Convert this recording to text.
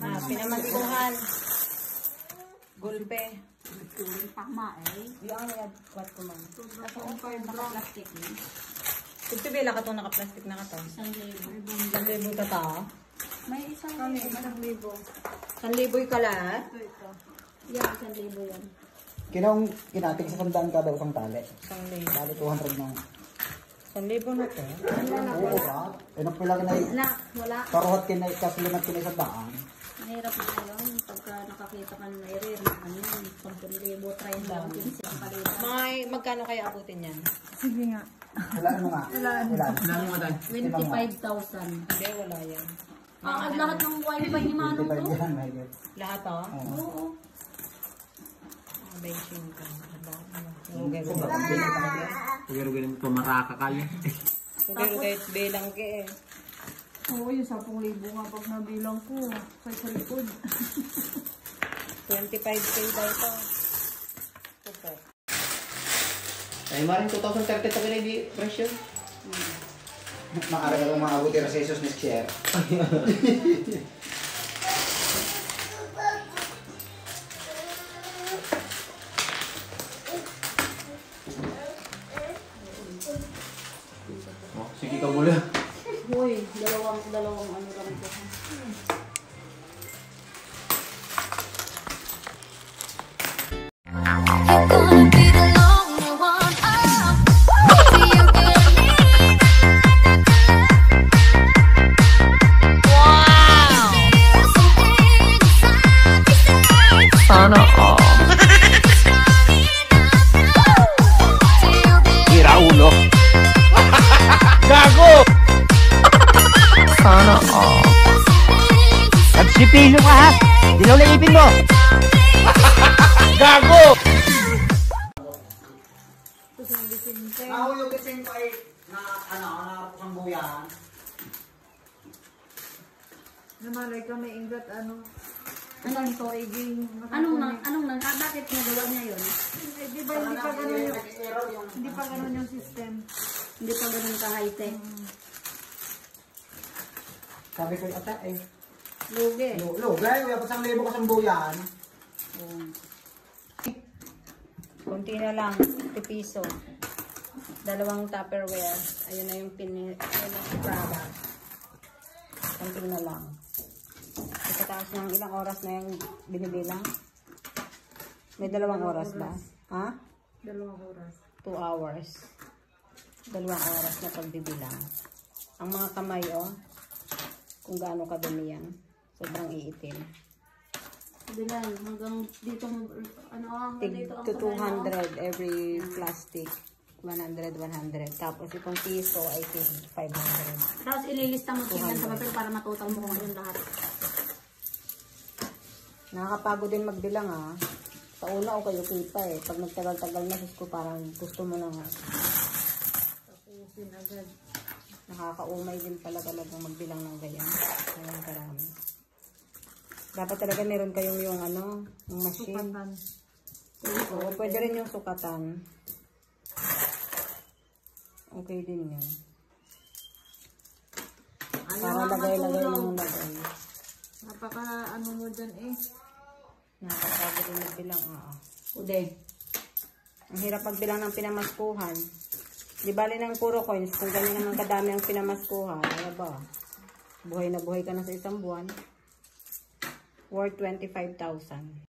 Pinamaskuhan. Gulpe. Tama eh. Yung nag-what ko man. Naka-plastic eh. Ito bila ka itong naka-plastic na ka to. 1,000 ka ta. May isang libo. 1,000 ka lahat? Ito. Yan, 1,000 yan. Kinating sa sandaan ka daw isang tali. 1,000. Tali 200 na. 1,000 na to. Oo ba? Ano pala kinay... Wala. Paruhat kinay, kasunod kinay sa daan. Mahirap na yun. Pagka nakakita ka na i-rear, ano yun, 10,000, try lang din silang palitan. Magkano kaya abutin yan? Sige nga. Wala ano nga? Wala. 25,000. Hindi, wala yan. Lahat ng wifi ni Manong to? 25 yan, mahigit. Lahat to? Oo. Benching ka. Ugay-ugay naman pumaraka kayo. Ugay-ugay bilang ka eh. Oo, yung 10,000 nga pag nabilang ko. Sa likod. 25K daw ito. Ito. Ay, maring 2,030 tabi na di presyo. Maara ka lang mga abuti resesos next year. Oh, sige ka mula. Uy, dalawang ano lang ito. Sana all. Tira ulo. Gago! Sana all. Nagsipilo ka ha? Dilaw na ipin mo. Gago! Ako yung gising ko ay na sambuyan. Namalay ka may ingat Anong to, iging... Anong bakit nagawa niya yun? Eh, di ba hindi pa ganun yung system? Hindi pa ganun ka-high-tech. Sabi ko ata eh. Lugi. Lugay, wala pa 1,000 ka sambuyan. Kunti na lang. 50 piso. 2 Tupperware. Ayun na yung product. Kunti na lang. Pagkatapos ng ilang oras na yung binibilang? May 2 oras ba? Ha? 2 oras. 2 hours. 2 oras na pagbibilang. Ang mga kamay, kung gaano kadumi yan. Sobrang iitim. Bilang, hanggang dito, Tig to 200 every plastic. 100. Tapos itong piso ay 500. tapos ililista mo tingnan sa papel para matutang mo kung yung lahat. Nakakapagod din magbilang Sa una o kayo kita eh. Pag nagtagal-tagal na sis ko parang gusto mo na Tapusin agad. Nakakaumay din pala talagang magbilang ng ganyan. Ganyan karami. Dapat talaga meron kayong yung yung machine. Sukatan. Oo, pwede rin yung sukatan. Okay din yan. Para lagay-lagay yung lagay. Napaka mo dyan eh. Nakakapagod din magbilang. Ude. Ang hirap magbilang ng pinamaskuhan. Di bali ng puro coins. Kung ganyan naman kadami ang pinamaskuhan. Ano ba? Buhay na buhay ka na sa isang buwan. Worth 25,000.